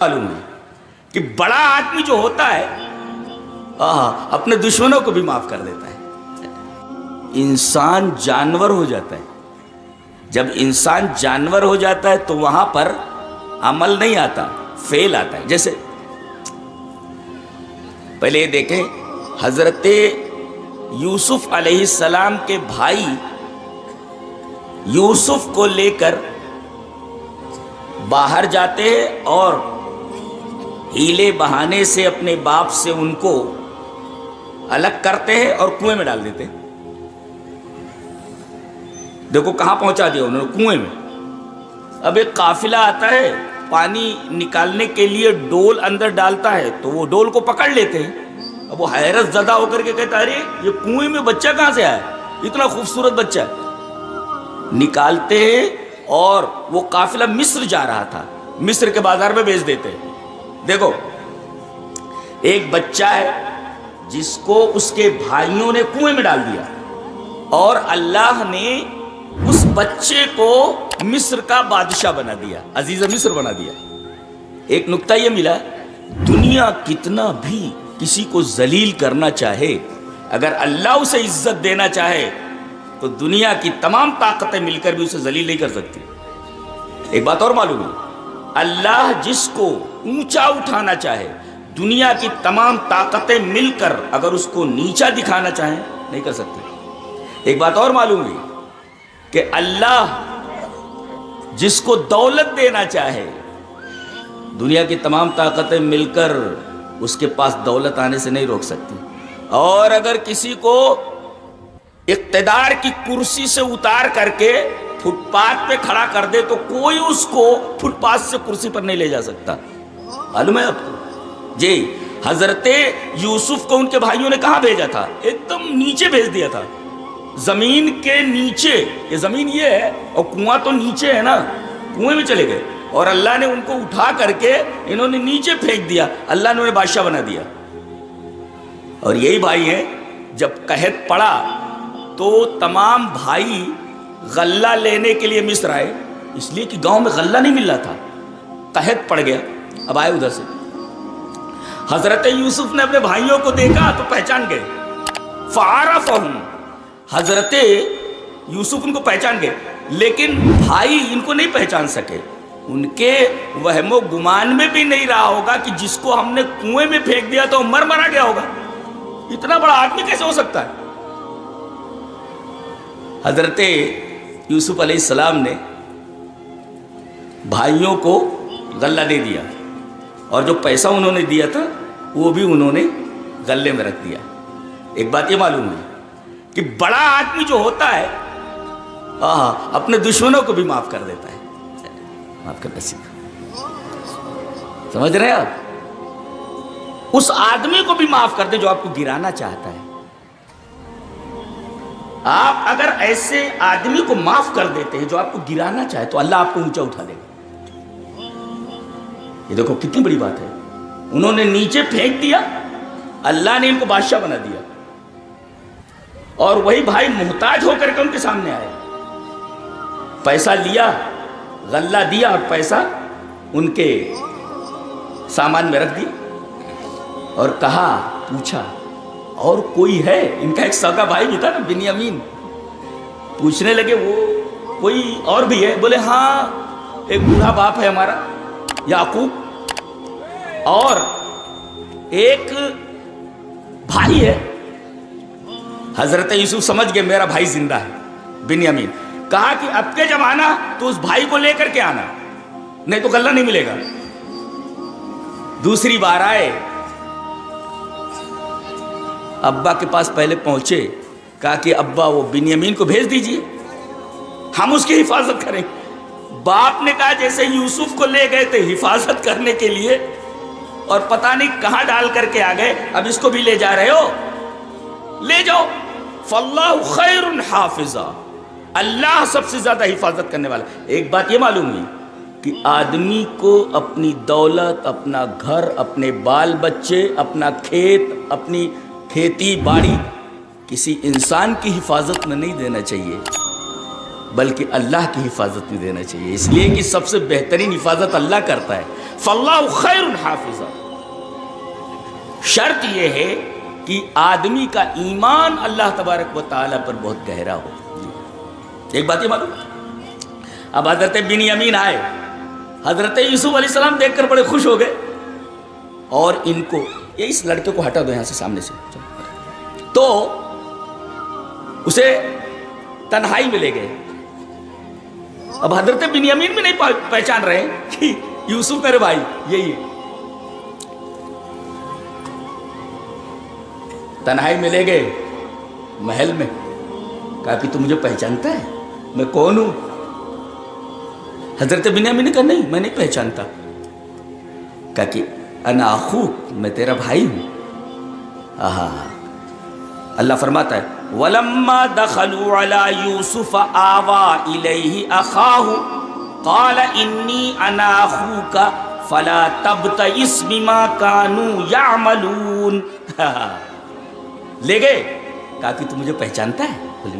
معلوم ہے کہ بڑا آدمی جو ہوتا ہے اپنے دشمنوں کو بھی معاف کر دیتا ہے. انسان جانور ہو جاتا ہے. جب انسان جانور ہو جاتا ہے تو وہاں پر عمل نہیں آتا، فعل آتا ہے. جیسے پہلے یہ دیکھیں، حضرت یوسف علیہ السلام کے بھائی یوسف کو لے کر باہر جاتے ہیں اور ہیلے بہانے سے اپنے باپ سے ان کو الگ کرتے ہیں اور کنویں میں ڈال دیتے ہیں. دیکھو کہاں پہنچا دیا انہوں نے، کنویں میں. اب ایک قافلہ آتا ہے، پانی نکالنے کے لیے ڈول اندر ڈالتا ہے تو وہ ڈول کو پکڑ لیتے ہیں. اب وہ حیرت زدہ ہو کر کے کہتا ہے ارے یہ کنویں میں بچہ کہاں سے آیا، اتنا خوبصورت بچہ. نکالتے ہیں اور وہ قافلہ مصر جا رہا تھا، مصر کے بازار میں بیچ دیتے ہیں. دیکھو ایک بچہ ہے جس کو اس کے بھائیوں نے کنویں میں ڈال دیا اور اللہ نے اس بچے کو مصر کا بادشاہ بنا دیا، عزیز مصر بنا دیا. ایک نکتہ یہ ملا، دنیا کتنا بھی کسی کو ذلیل کرنا چاہے، اگر اللہ اسے عزت دینا چاہے تو دنیا کی تمام طاقتیں مل کر بھی اسے ذلیل نہیں کر سکتی. ایک بات اور معلوم ہے، اللہ جس کو اونچا اٹھانا چاہے، دنیا کی تمام طاقتیں مل کر اگر اس کو نیچا دکھانا چاہیں نہیں کر سکتے. ایک بات اور معلوم ہے کہ اللہ جس کو دولت دینا چاہے، دنیا کی تمام طاقتیں مل کر اس کے پاس دولت آنے سے نہیں روک سکتی. اور اگر کسی کو اقتدار کی کرسی سے اتار کر کے فٹ پاتھ پہ کھڑا کر دے تو کوئی اس کو فٹ پاتھ سے کرسی پر نہیں لے جا سکتا. معلوم ہے آپ کو؟ جی، حضرت یوسف کو ان کے بھائیوں نے کہاں بھیجا تھا؟ ایک دم نیچے بھیج دیا تھا، زمین کے نیچے. یہ زمین یہ ہے اور کنواں تو نیچے ہے نا، کنویں میں چلے گئے اور اللہ نے ان کو اٹھا کر کے انہوں نے نیچے پھینک دیا. اللہ نے انہیں بادشاہ بنا دیا. اور یہی بھائی ہیں، جب قحط پڑا تو تمام بھائی غلہ لینے کے لیے مصر آئے، اس لیے کہ گاؤں میں غلہ نہیں مل رہا تھا، قحط پڑ گیا. اب آئے ادھر سے. حضرت یوسف نے اپنے بھائیوں کو دیکھا تو پہچان گئے، فعرفہم. حضرت یوسف ان کو پہچان گئے، لیکن بھائی ان کو نہیں پہچان سکے. ان کے وہم و گمان میں بھی نہیں رہا ہوگا کہ جس کو ہم نے کنویں میں پھینک دیا تو مر مرا گیا ہوگا. اتنا بڑا آدمی کیسے ہو سکتا ہے؟ حضرت یوسف علیہ السلام نے بھائیوں کو غلہ دے دیا اور جو پیسہ انہوں نے دیا تھا وہ بھی انہوں نے غلے میں رکھ دیا. ایک بات یہ معلوم ہے کہ بڑا آدمی جو ہوتا ہے اپنے دشمنوں کو بھی معاف کر دیتا ہے. معاف کرنا سیکھا. سمجھ رہے ہیں آپ؟ اس آدمی کو بھی معاف کر دیں جو آپ کو گرانا چاہتا ہے. آپ اگر ایسے آدمی کو معاف کر دیتے ہیں جو آپ کو گرانا چاہے تو اللہ آپ کو اونچا اٹھا دے گا. یہ دیکھو کتنی بڑی بات ہے. انہوں نے نیچے پھینک دیا، اللہ نے ان کو بادشاہ بنا دیا. اور وہی بھائی محتاج ہو کر کے ان کے سامنے آئے، پیسہ لیا، غلہ دیا اور پیسہ ان کے سامان میں رکھ دیا اور کہا، پوچھا اور کوئی ہے؟ ان کا ایک سگا بھائی بھی تھا نا، بنیامین. پوچھنے لگے وہ کوئی اور بھی ہے؟ بولے ہاں، ایک بوڑھا باپ ہے ہمارا یعقوب، اور ایک بھائی ہے. حضرت یوسف سمجھ گئے میرا بھائی زندہ ہے، بنیامین. کہا کہ اب کے جب آنا تو اس بھائی کو لے کر کے آنا، نہیں تو غلہ نہیں ملے گا. دوسری بار آئے، ابا کے پاس پہلے پہنچے، کہا کہ ابا وہ بنیامین کو بھیج دیجئے، ہم اس کی حفاظت کریں. باپ نے کہا جیسے یوسف کو لے گئے تھے حفاظت کرنے کے لیے اور پتہ نہیں کہاں ڈال کر کے آ گئے، اب اس کو بھی لے جا رہے ہو، لے جاؤ. فاللہ خیر حافظا، اللہ سب سے زیادہ حفاظت کرنے والا. ایک بات یہ معلوم ہوئی کہ آدمی کو اپنی دولت، اپنا گھر، اپنے بال بچے، اپنا کھیت، اپنی کھیتی باڑی کسی انسان کی حفاظت میں نہیں دینا چاہیے، بلکہ اللہ کی حفاظت میں دینا چاہیے. اس لیے کہ سب سے بہترین حفاظت اللہ کرتا ہے. فاللہ خیر حافظ. شرط یہ ہے کہ آدمی کا ایمان اللہ تبارک و تعالیٰ پر بہت گہرا ہو. ایک بات یہ معلوم، اب حضرت بنیامین آئے، حضرت یوسف علیہ السلام دیکھ کر بڑے خوش ہو گئے، اور ان کو یہ اس لڑکے کو ہٹا دو یہاں سے، سامنے سے. تو اسے تنہائی میں لے گئے. اب حضرت بنیامین بھی نہیں پہچان رہے کہ یوسف میرے بھائی یہی ہے. تنہائی میں لے گئے محل میں، کہا کہ تو مجھے پہچانتا ہے میں کون ہوں؟ حضرت بنیامین نے کہا نہیں میں نہیں پہچانتا. کہا کہ انا اخوک، میں تیرا بھائی ہوں. اللہ فرماتا ہے وَلَمَّا دَخَلُوا عَلَى يُوسُفَ آوَى إِلَيْهِ أَخَاهُ قَالَ إِنِّي أَنَا أَخُوكَ فَلَا تَبْتَئِسْ بِمَا كَانُوا يَعْمَلُونَ. لے گئے، کہا کہ تو مجھے پہچانتا ہے؟ بولے